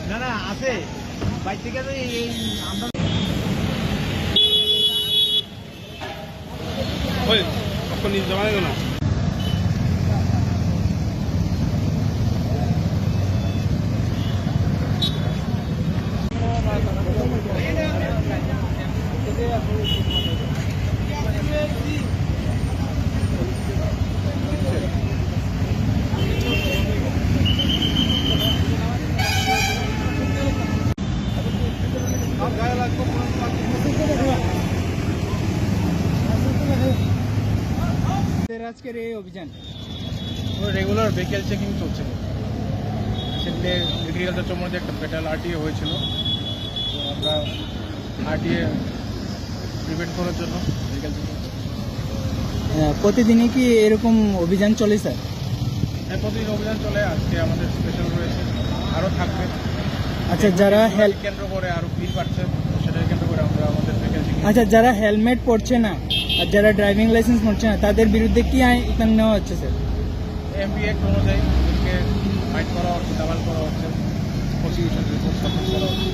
না না আছে বাইক থেকে এই আমরা ওই কখন নিজ জমা দেবে না আজকের এই অভিযান রেগুলার ভেহিকেল চেকিং চলছে সেখানে এগ্রিকালচার চৌমুহনীতে একটা ফেটাল আরটিএ হয়েছিল তো আমরা আরটিএ প্রিভেন্ট করার জন্য ভেহিকেল চেকিং প্রতিদিনই কি এরকম অভিযান চলে স্যার? হ্যাঁ প্রতিদিন অভিযান চলে আজকে আমাদের স্পেশাল রয়েছে আরও থাকবে। আচ্ছা যারা কেন্দ্র করে আরও ভিড় বাড়ছে সেটাকে কেন্দ্র করে আমরা আমাদের ভেহিকেল চেকিং আচ্ছা যারা হেলমেট পরছে না আর যারা ড্রাইভিং লাইসেন্স পড়ছে না তাদের বিরুদ্ধে কি আইন নেওয়া হচ্ছে স্যার? এমপি অ্যাক্ট অনুযায়ী ওদেরকে ফাইট করা হচ্ছে, দাবাল করা হচ্ছে, প্রসিকিউশন রিপোর্ট সাবমিট করা হচ্ছে।